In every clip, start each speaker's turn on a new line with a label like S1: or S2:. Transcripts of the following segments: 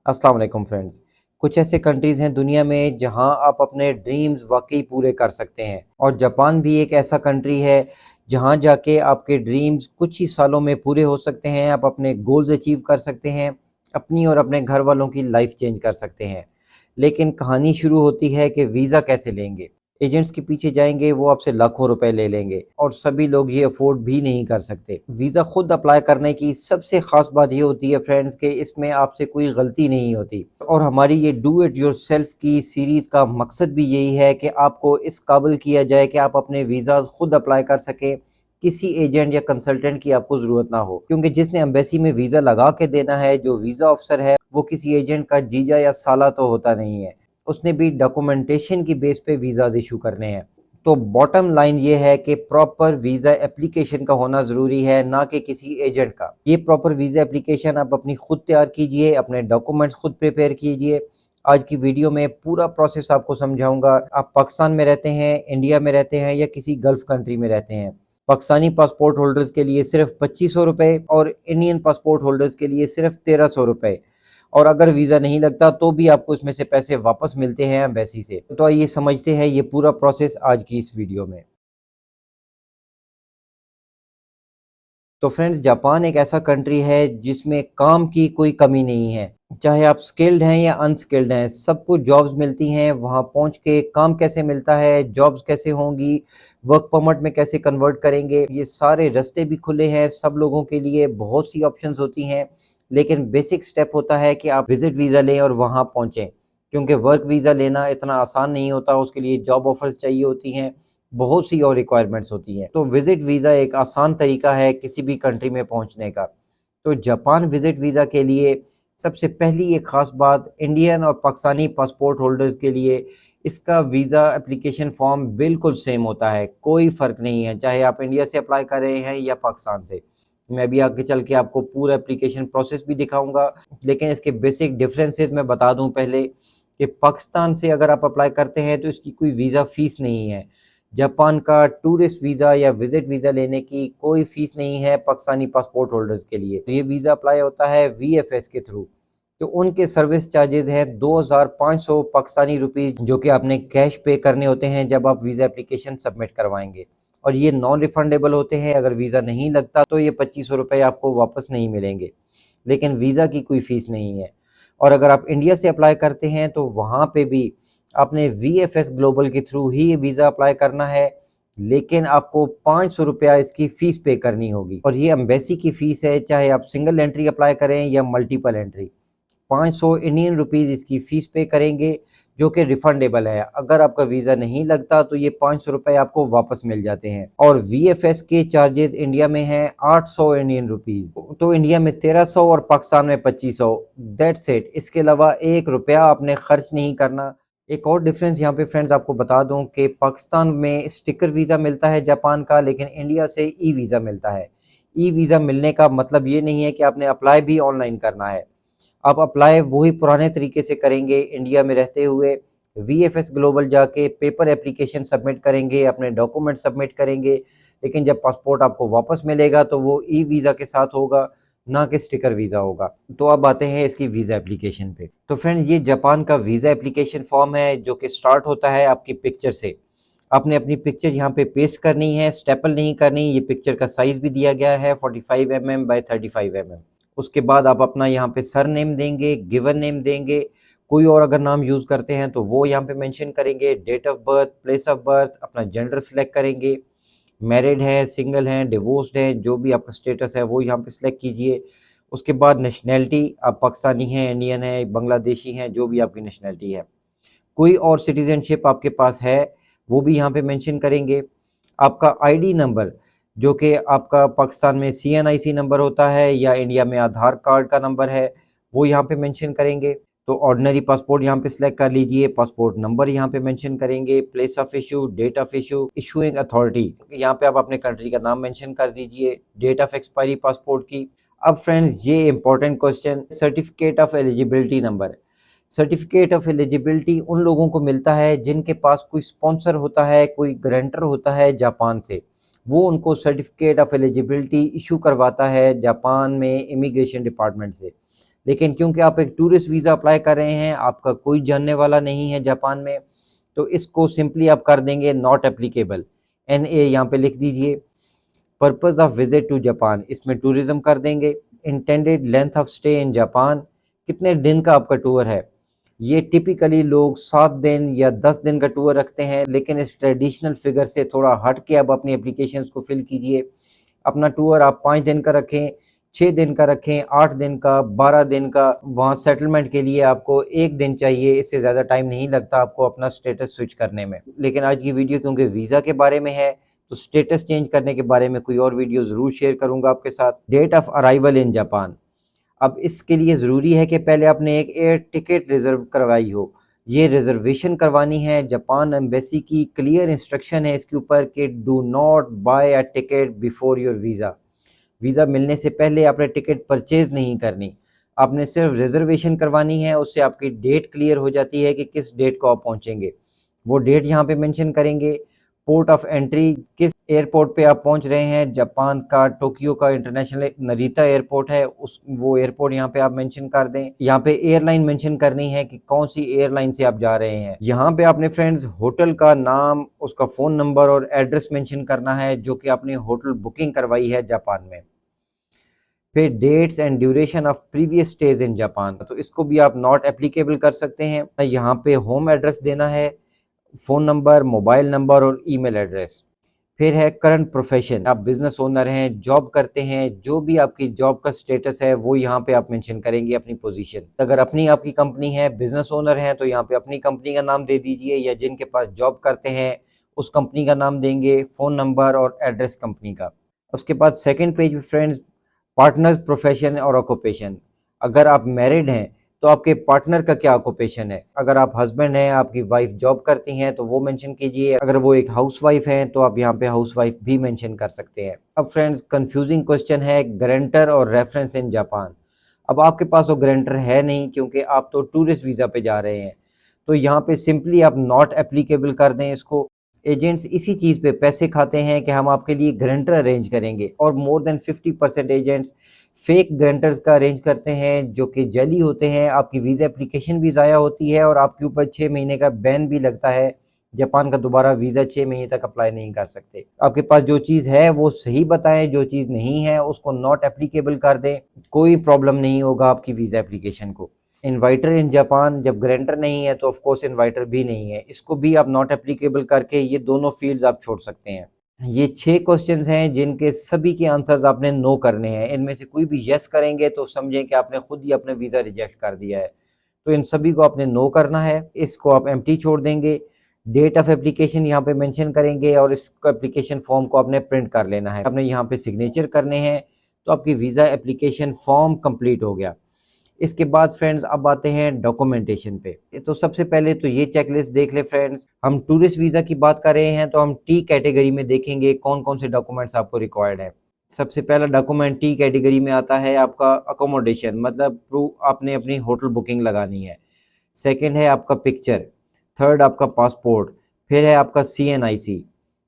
S1: अस्सलाम वालेकुम फ्रेंड्स। कुछ ऐसे कंट्रीज़ हैं दुनिया में जहां आप अपने ड्रीम्स वाकई पूरे कर सकते हैं और जापान भी एक ऐसा कंट्री है जहां जाके आपके ड्रीम्स कुछ ही सालों में पूरे हो सकते हैं। आप अपने गोल्स अचीव कर सकते हैं, अपनी और अपने घर वालों की लाइफ चेंज कर सकते हैं। लेकिन कहानी शुरू होती है कि वीज़ा कैसे लेंगे। एजेंट्स के पीछे जाएंगे, वो आपसे लाखों रुपए ले लेंगे और सभी लोग ये अफोर्ड भी नहीं कर सकते। वीज़ा खुद अप्लाई करने की सबसे ख़ास बात ये होती है फ्रेंड्स कि इसमें आपसे कोई गलती नहीं होती और हमारी ये डू इट योरसेल्फ की सीरीज़ का मकसद भी यही है कि आपको इस काबिल किया जाए कि आप अपने वीज़ाज़ खुद अप्लाई कर सकें। किसी एजेंट या कंसल्टेंट की आपको ज़रूरत ना हो, क्योंकि जिसने एम्बेसी में वीज़ा लगा के देना है, जो वीज़ा ऑफिसर है, वो किसी एजेंट का जीजा या साला तो होता नहीं है। उसने भी डॉक्यूमेंटेशन की बेस पे वीज़ाज़ इशू करने हैं। तो बॉटम लाइन ये है कि प्रॉपर वीज़ा एप्लीकेशन का होना ज़रूरी है, ना कि किसी एजेंट का। ये प्रॉपर वीज़ा एप्लीकेशन आप अपनी खुद तैयार कीजिए, अपने डॉक्यूमेंट्स खुद प्रिपेयर कीजिए। आज की वीडियो में पूरा प्रोसेस आपको समझाऊंगा। आप पाकिस्तान में रहते हैं, इंडिया में रहते हैं या किसी गल्फ़ कंट्री में रहते हैं। पाकिस्तानी पासपोर्ट होल्डर्स के लिए सिर्फ 2500 रुपये और इंडियन पासपोर्ट होल्डर्स के लिए सिर्फ 1300 रुपये। और अगर वीज़ा नहीं लगता तो भी आपको इसमें से पैसे वापस मिलते हैं एम्बेसी से। तो आइए समझते हैं ये पूरा प्रोसेस आज की इस वीडियो में। तो फ्रेंड्स, जापान एक ऐसा कंट्री है जिसमें काम की कोई कमी नहीं है। चाहे आप स्किल्ड हैं या अनस्किल्ड हैं, सबको जॉब्स मिलती हैं। वहाँ पहुँच के काम कैसे मिलता है, जॉब्स कैसे होंगी, वर्क परमिट में कैसे कन्वर्ट करेंगे, ये सारे रास्ते भी खुले हैं सब लोगों के लिए। बहुत सी ऑप्शंस होती हैं, लेकिन बेसिक स्टेप होता है कि आप विजिट वीज़ा लें और वहाँ पहुँचें, क्योंकि वर्क वीज़ा लेना इतना आसान नहीं होता। उसके लिए जॉब ऑफर्स चाहिए होती हैं, बहुत सी और रिक्वायरमेंट्स होती हैं। तो विज़िट वीज़ा एक आसान तरीका है किसी भी कंट्री में पहुंचने का। तो जापान विज़िट वीज़ा के लिए सबसे पहली एक ख़ास बात, इंडियन और पाकिस्तानी पासपोर्ट होल्डर्स के लिए इसका वीज़ा एप्लीकेशन फॉर्म बिल्कुल सेम होता है, कोई फ़र्क नहीं है, चाहे आप इंडिया से अप्लाई कर रहे हैं या पाकिस्तान से। मैं अभी आगे चल के आपको पूरा एप्लीकेशन प्रोसेस भी दिखाऊंगा, लेकिन इसके बेसिक डिफरेंसेस मैं बता दूं पहले कि पाकिस्तान से अगर आप अप्लाई करते हैं तो इसकी कोई वीज़ा फ़ीस नहीं है। जापान का टूरिस्ट वीज़ा या विज़िट वीज़ा लेने की कोई फ़ीस नहीं है पाकिस्तानी पासपोर्ट होल्डर्स के लिए। तो ये वीज़ा अप्लाई होता है वीएफएस के थ्रू। तो उनके सर्विस चार्जेस हैं 2500 पाकिस्तानी रुपीज़, जो कि आपने कैश पे करने होते हैं जब आप वीज़ा एप्लीकेशन सबमिट करवाएंगे। और ये नॉन रिफंडेबल होते हैं। अगर वीज़ा नहीं लगता तो ये 2500 रुपये आपको वापस नहीं मिलेंगे, लेकिन वीज़ा की कोई फ़ीस नहीं है। और अगर आप इंडिया से अप्लाई करते हैं तो वहाँ पे भी आपने वीएफएस ग्लोबल के थ्रू ही वीज़ा अप्लाई करना है, लेकिन आपको 500 रुपया इसकी फ़ीस पे करनी होगी। और ये एम्बेसी की फ़ीस है, चाहे आप सिंगल एंट्री अप्लाई करें या मल्टीपल एंट्री। 500 इंडियन रुपीज़ इसकी फ़ीस पे करेंगे, जो कि रिफ़ंडेबल है। अगर आपका वीज़ा नहीं लगता तो ये 500 रुपये आपको वापस मिल जाते हैं। और वीएफएस के चार्जेस इंडिया में हैं 800 इंडियन रुपीज़। तो इंडिया में 1300 और पाकिस्तान में 2500, दैट्स इट। इसके अलावा 1 रुपया आपने खर्च नहीं करना। एक और डिफरेंस यहाँ पे फ्रेंड्स आपको बता दूं कि पाकिस्तान में स्टिकर वीज़ा मिलता है जापान का, लेकिन इंडिया से ई वीज़ा मिलता है। ई वीज़ा मिलने का मतलब ये नहीं है कि आपने अप्लाई भी ऑनलाइन करना है। आप अप्लाई वही पुराने तरीके से करेंगे, इंडिया में रहते हुए वीएफएस ग्लोबल जाके पेपर एप्लीकेशन सबमिट करेंगे, अपने डॉक्यूमेंट सबमिट करेंगे। लेकिन जब पासपोर्ट आपको वापस मिलेगा तो वो ई वीज़ा के साथ होगा, ना कि स्टिकर वीज़ा होगा। तो अब आते हैं इसकी वीज़ा एप्लीकेशन पे। तो फ्रेंड्स, ये जापान का वीज़ा एप्लीकेशन फॉर्म है, जो कि स्टार्ट होता है आपकी पिक्चर से। आपने अपनी पिक्चर यहाँ पे पेस्ट करनी है, स्टेपल नहीं करनी। ये पिक्चर का साइज़ भी दिया गया है 45 mm बाय 35 mm। उसके बाद आप अपना यहाँ पे सर नेम देंगे, गिवन नेम देंगे। कोई और अगर नाम यूज़ करते हैं तो वो यहाँ पे मेंशन करेंगे। Date of birth, place of birth, अपना जेंडर सेलेक्ट करेंगे। मैरिड है, सिंगल हैं, डिवोर्स्ड हैं, जो भी आपका स्टेटस है वो यहाँ पे सिलेक्ट कीजिए। उसके बाद नेशनैलिटी, आप पाकिस्तानी हैं, इंडियन हैं, बांग्लादेशी हैं, जो भी आपकी नेशनैलिटी है। कोई और सिटीज़नशिप आपके पास है वो भी यहाँ पे मेंशन करेंगे। आपका आईडी नंबर, जो कि आपका पाकिस्तान में सीएनआईसी नंबर होता है या इंडिया में आधार कार्ड का नंबर है, वो यहाँ पे मेंशन करेंगे। तो ऑर्डिनरी पासपोर्ट यहाँ पे सिलेक्ट कर लीजिए, पासपोर्ट नंबर यहाँ पे मेंशन करेंगे, place of issue, date of issue, issuing authority, यहाँ पे आप अपने कंट्री का नाम मेंशन कर दीजिए, डेट ऑफ एक्सपायरी पासपोर्ट की। अब फ्रेंड्स, ये important question, certificate of eligibility number. Certificate of eligibility उन लोगों को मिलता है जिनके पास कोई स्पॉन्सर होता है, कोई गारंटर होता है जापान से। वो उनको सर्टिफिकेट ऑफ एलिजिबिलिटी इशू करवाता है जापान में इमिग्रेशन डिपार्टमेंट से। लेकिन क्योंकि आप एक टूरिस्ट वीज़ा अप्लाई कर रहे हैं, आपका कोई जानने वाला नहीं है जापान में, तो इसको सिंपली आप कर देंगे नॉट एप्लीकेबल, NA यहाँ पे लिख दीजिए। Purpose of visit to Japan, इसमें टूरिज्म कर देंगे। Intended length of stay in Japan, कितने दिन का आपका टूर है। ये टिपिकली लोग 7 दिन या 10 दिन का टूर रखते हैं, लेकिन इस ट्रेडिशनल फिगर से थोड़ा हट के आप अपनी एप्लीकेशंस को फिल कीजिए। अपना टूर आप 5 दिन का रखें, 6 दिन का रखें, 8 दिन का, 12 दिन का। वहाँ सेटलमेंट के लिए आपको 1 दिन चाहिए, इससे ज़्यादा टाइम नहीं लगता आपको अपना स्टेटस स्विच करने में। लेकिन आज की वीडियो क्योंकि वीज़ा के बारे में है, तो स्टेटस चेंज करने के बारे में कोई और वीडियो ज़रूर शेयर करूँगा आपके साथ। Date of arrival in Japan, अब इसके लिए ज़रूरी है कि पहले आपने एक एयर टिकट रिज़र्व करवाई हो। ये रिज़र्वेशन करवानी है, जापान एम्बेसी की क्लियर इंस्ट्रक्शन है इसके ऊपर कि do not buy a ticket before your visa. Visa मिलने से पहले आपने टिकट परचेज़ नहीं करनी, आपने सिर्फ रिज़र्वेशन करवानी है। उससे आपकी डेट क्लियर हो जाती है कि किस डेट को आप पहुँचेंगे। वो डेट यहाँ पे मेंशन करेंगे। पोर्ट ऑफ एंट्री, किस एयरपोर्ट पे आप पहुंच रहे हैं। जापान का टोक्यो का इंटरनेशनल नरीता एयरपोर्ट है, उस वो एयरपोर्ट यहाँ पे आप मेंशन कर दें। यहाँ पे एयरलाइन मेंशन करनी है कि कौन सी एयरलाइन से आप जा रहे हैं। यहाँ पे आपने फ्रेंड्स होटल का नाम, उसका फ़ोन नंबर और एड्रेस मेंशन करना है जो कि आपने होटल बुकिंग करवाई है जापान में। फिर dates and duration of previous stays in Japan, तो इसको भी आप नॉट एप्लीकेबल कर सकते हैं। यहाँ पे होम एड्रेस देना है, फ़ोन नंबर, मोबाइल नंबर और ईमेल एड्रेस। फिर है करंट प्रोफेशन, आप बिज़नेस ओनर हैं, जॉब करते हैं, जो भी आपकी जॉब का स्टेटस है वो यहाँ पे आप मेंशन करेंगे अपनी पोजीशन। अगर अपनी आपकी कंपनी है, बिज़नेस ओनर हैं, तो यहाँ पे अपनी कंपनी का नाम दे दीजिए, या जिनके पास जॉब करते हैं उस कंपनी का नाम देंगे, फ़ोन नंबर और एड्रेस कंपनी का। उसके बाद सेकेंड पेज पे फ्रेंड्स पार्टनर्स प्रोफेशन और ऑक्यूपेशन। अगर आप मैरिड हैं तो आपके पार्टनर का क्या ऑक्यूपेशन है। अगर आप हस्बैंड हैं, आपकी वाइफ जॉब करती हैं तो वो मेंशन कीजिए। अगर वो एक हाउसवाइफ हैं तो आप यहाँ पे हाउसवाइफ भी मेंशन कर सकते हैं। अब फ्रेंड्स कंफ्यूजिंग क्वेश्चन है गारंटर और रेफरेंस इन जापान। अब आपके पास वो गारंटर है नहीं क्योंकि आप तो टूरिस्ट वीज़ा पे जा रहे हैं, तो यहाँ पे सिंपली आप नॉट एप्लीकेबल कर दें इसको। एजेंट्स इसी चीज़ पे पैसे खाते हैं कि हम आपके लिए गारंटर अरेंज करेंगे, और more than 50% agents fake guarantors का अरेंज करते हैं जो कि जाली होते हैं। आपकी वीज़ा एप्लीकेशन भी ज़ाया होती है और आपके ऊपर 6 महीने का बैन भी लगता है। जापान का दोबारा वीज़ा 6 महीने तक अप्लाई नहीं कर सकते। आपके पास जो चीज़ है वो सही बताएं, जो चीज़ नहीं है उसको नॉट एप्लीकेबल कर दें, कोई प्रॉब्लम नहीं होगा आपकी वीज़ा एप्लीकेशन को। इन्वाइटर इन जापान, जब गारंटर नहीं है तो ऑफ कोर्स इन्वाइटर भी नहीं है, इसको भी आप नॉट एप्लीकेबल करके ये दोनों फील्ड्स आप छोड़ सकते हैं। ये 6 क्वेश्चंस हैं जिनके सभी के आंसर्स आपने नो करने हैं। इनमें से कोई भी यस करेंगे तो समझें कि आपने खुद ही अपना वीज़ा रिजेक्ट कर दिया है। तो इन सभी को आपने नो करना है, इसको आप एम्प्टी छोड़ देंगे। डेट ऑफ एप्लीकेशन यहाँ पे मेंशन करेंगे और इस एप्लीकेशन फॉर्म को आपने प्रिंट कर लेना है। आपने यहाँ पे सिग्नेचर करने हैं, तो आपकी वीज़ा एप्लीकेशन फॉर्म कंप्लीट हो गया। इसके बाद फ्रेंड्स अब आते हैं डॉक्यूमेंटेशन पे। तो सबसे पहले तो ये चेकलिस्ट देख ले फ्रेंड्स। हम टूरिस्ट वीज़ा की बात कर रहे हैं तो हम टी कैटेगरी में देखेंगे कौन कौन से डॉक्यूमेंट्स आपको रिक्वायर्ड है। सबसे पहला डॉक्यूमेंट टी कैटेगरी में आता है आपका अकोमोडेशन, मतलब प्रूफ आपने अपनी होटल बुकिंग लगानी है। सेकंड है आपका पिक्चर। थर्ड आपका पासपोर्ट। फिर है आपका CNIC।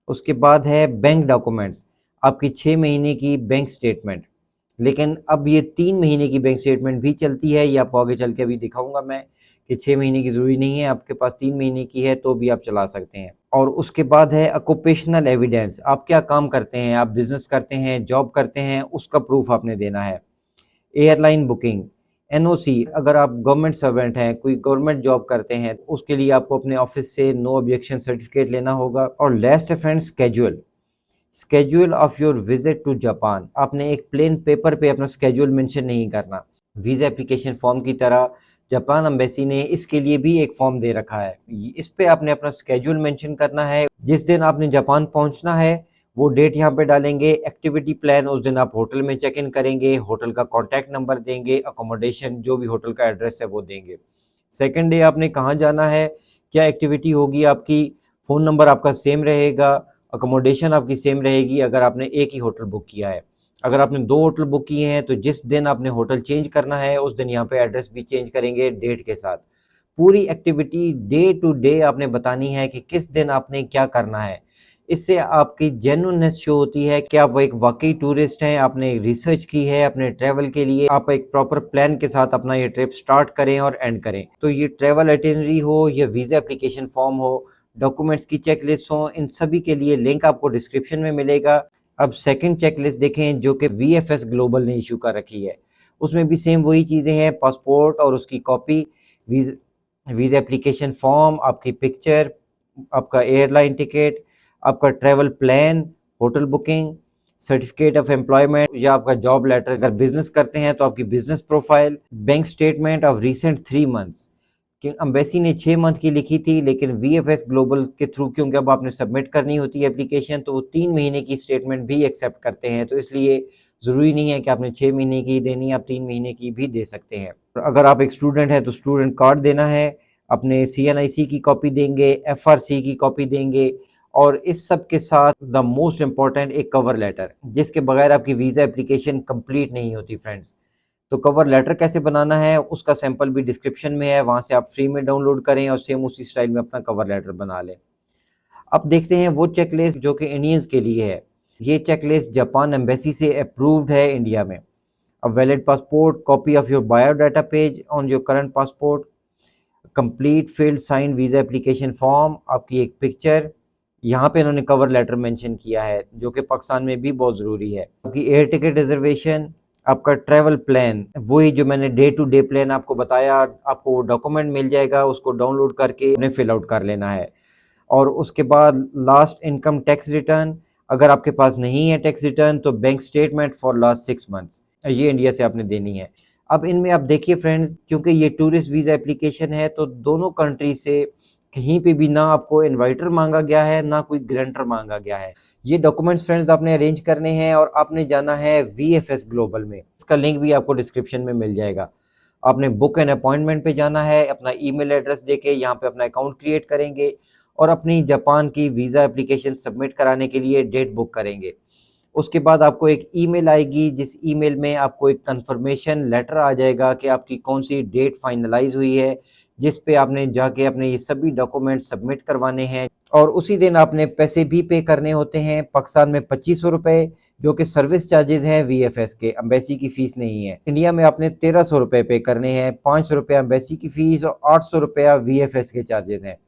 S1: उसके बाद है बैंक डॉक्यूमेंट्स, आपकी 6 महीने की बैंक स्टेटमेंट। लेकिन अब ये 3 महीने की बैंक स्टेटमेंट भी चलती है, ये आपको आगे चल के अभी दिखाऊंगा मैं कि 6 महीने की ज़रूरी नहीं है, आपके पास 3 महीने की है तो भी आप चला सकते हैं। और उसके बाद है ऑक्यूपेशनल एविडेंस, आप क्या काम करते हैं, आप बिजनेस करते हैं, जॉब करते हैं, उसका प्रूफ आपने देना है। एयरलाइन बुकिंग, NOC, अगर आप गवर्नमेंट सर्वेंट हैं, कोई गवर्नमेंट जॉब करते हैं, उसके लिए आपको अपने ऑफिस से नो ऑब्जेक्शन सर्टिफिकेट लेना होगा। और लास्ट है friends schedule, schedule of your visit to Japan. आपने एक प्लेन पेपर पे अपना स्केड्यूल मेंशन नहीं करना, वीज़ा एप्लीकेशन फॉर्म की तरह जापान एम्बेसी ने इसके लिए भी एक फॉर्म दे रखा है। इस पे आपने अपना स्केड्यूल मेंशन करना है, जिस दिन आपने जापान पहुंचना है वो डेट यहाँ पे डालेंगे। एक्टिविटी प्लान, उस दिन आप होटल में चेक इन करेंगे, होटल का कॉन्टैक्ट नंबर देंगे, अकोमोडेशन जो भी होटल का एड्रेस है वो देंगे। सेकेंड डे आपने कहाँ जाना है, क्या एक्टिविटी होगी आपकी, फ़ोन नंबर आपका सेम रहेगा, अकोमोडेशन आपकी सेम रहेगी अगर आपने एक ही होटल बुक किया है। अगर आपने 2 होटल बुक किए हैं तो जिस दिन आपने होटल चेंज करना है उस दिन यहाँ पे एड्रेस भी चेंज करेंगे डेट के साथ। पूरी एक्टिविटी डे टू डे आपने बतानी है कि किस दिन आपने क्या करना है। इससे आपकी जेन्युइननेस शो होती है कि आप एक वाकई टूरिस्ट हैं, आपने रिसर्च की है अपने ट्रैवल के लिए, आप एक प्रॉपर प्लान के साथ अपना ये ट्रिप स्टार्ट करें और एंड करें। तो ये ट्रैवल आइटिनरी हो या वीज़ा एप्लीकेशन फॉर्म हो, डॉक्यूमेंट्स की चेकलिस्ट हो, इन सभी के लिए लिंक आपको डिस्क्रिप्शन में मिलेगा। अब सेकंड चेकलिस्ट देखें जो कि वीएफएस ग्लोबल ने इशू कर रखी है। उसमें भी सेम वही चीज़ें हैं, पासपोर्ट और उसकी कॉपी, वीज़ा एप्लीकेशन फॉर्म, आपकी पिक्चर, आपका एयरलाइन टिकट, आपका travel plan, hotel booking, certificate of employment या आपका जॉब लेटर, अगर बिजनेस करते हैं तो आपकी business profile, bank statement of recent 3 months. कि अम्बेसी ने 6 मंथ की लिखी थी, लेकिन वीएफएस ग्लोबल के थ्रू क्योंकि अब आपने सबमिट करनी होती है एप्लीकेशन, तो वो 3 महीने की स्टेटमेंट भी एक्सेप्ट करते हैं। तो इसलिए ज़रूरी नहीं है कि आपने 6 महीने की देनी, आप 3 महीने की भी दे सकते हैं। अगर आप एक स्टूडेंट हैं तो स्टूडेंट कार्ड देना है, अपने सीएनआईसी की कॉपी देंगे, एफआरसी की कॉपी देंगे, और इस सब के साथ द मोस्ट इम्पॉर्टेंट एक कवर लेटर, जिसके बगैर आपकी वीज़ा एप्लीकेशन कंप्लीट नहीं होती फ्रेंड्स। तो कवर लेटर कैसे बनाना है उसका सैंपल भी डिस्क्रिप्शन में है, वहाँ से आप फ्री में डाउनलोड करें और सेम उसी स्टाइल में अपना कवर लेटर बना लें। अब देखते हैं वो चेकलिस्ट जो कि इंडियंस के लिए है। ये चेकलिस्ट जापान एम्बेसी से अप्रूव्ड है इंडिया में। A valid passport, copy of your biodata page on your current passport, complete filled signed visa application form, आपकी एक पिक्चर, यहाँ पे इन्होंने कवर लेटर मेंशन किया है जो कि पाकिस्तान में भी बहुत ज़रूरी है। आपकी एयर टिकट रिजर्वेशन, आपका ट्रैवल प्लान, वही जो मैंने डे टू डे प्लान आपको बताया, आपको वो डॉक्यूमेंट मिल जाएगा, उसको डाउनलोड करके उन्हें फिल आउट कर लेना है। और उसके बाद लास्ट इनकम टैक्स रिटर्न, अगर आपके पास नहीं है टैक्स रिटर्न तो bank statement for last 6 months, ये इंडिया से आपने देनी है। अब इनमें आप देखिए फ्रेंड्स, क्योंकि ये टूरिस्ट वीज़ा एप्लीकेशन है तो दोनों कंट्री से कहीं पे भी ना आपको इन्वाइटर मांगा गया है ना कोई ग्रंटर मांगा गया है। ये डॉक्यूमेंट्स फ्रेंड्स आपने अरेंज करने हैं और आपने जाना है वीएफएस ग्लोबल में, इसका लिंक भी आपको डिस्क्रिप्शन में मिल जाएगा। आपने बुक एन अपॉइंटमेंट पे जाना है, अपना ईमेल एड्रेस देके यहाँ पे अपना अकाउंट क्रिएट करेंगे और अपनी जापान की वीज़ा एप्लीकेशन सबमिट कराने के लिए डेट बुक करेंगे। उसके बाद आपको एक ईमेल आएगी, जिस ईमेल में आपको एक कंफर्मेशन लेटर आ जाएगा कि आपकी कौन सी डेट फाइनलाइज हुई है, जिस पे आपने जाके अपने ये सभी डॉक्यूमेंट सबमिट करवाने हैं। और उसी दिन आपने पैसे भी पे करने होते हैं, पाकिस्तान में 2500 रुपये, जो कि सर्विस चार्जेस हैं वीएफएस के, अम्बेसी की फ़ीस नहीं है। इंडिया में आपने 1300 रुपये पे करने हैं, 500 रुपये अम्बेसी की फ़ीस और 800 रुपया वीएफएस के चार्जेस हैं।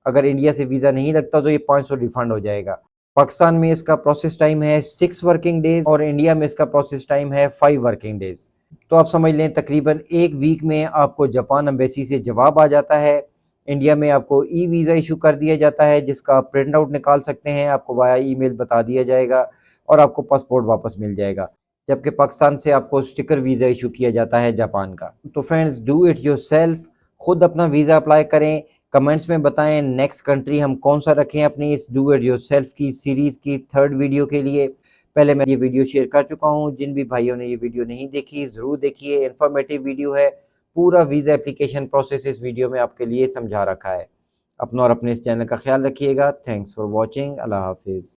S1: अगर इंडिया से वीज़ा नहीं लगता तो ये 500 रिफंड हो जाएगा। पाकिस्तान में इसका प्रोसेस टाइम है 6 वर्किंग डेज़ और इंडिया में इसका प्रोसेस टाइम है 5 वर्किंग डेज़। तो आप समझ लें तकरीबन 1 वीक में आपको जापान एम्बेसी से जवाब आ जाता है। इंडिया में आपको ई वीज़ा इशू कर दिया जाता है, जिसका आप प्रिंट आउट निकाल सकते हैं, आपको वाया ईमेल बता दिया जाएगा और आपको पासपोर्ट वापस मिल जाएगा। जबकि पाकिस्तान से आपको स्टिकर वीज़ा इशू किया जाता है जापान का। तो फ्रेंड्स, डू इट योरसेल्फ, खुद अपना वीज़ा अप्लाई करें। कमेंट्स में बताएं नेक्स्ट कंट्री हम कौन सा रखें अपनी इस डू इट योरसेल्फ की सीरीज़ की 3rd वीडियो के लिए। पहले मैं ये वीडियो शेयर कर चुका हूँ, जिन भी भाइयों ने ये वीडियो नहीं देखी ज़रूर देखिए, इन्फॉर्मेटिव वीडियो है। पूरा वीज़ा एप्लीकेशन प्रोसेस इस वीडियो में आपके लिए समझा रखा है। अपना और अपने इस चैनल का ख्याल रखिएगा। Thanks for watching. अल्लाह हाफिज़।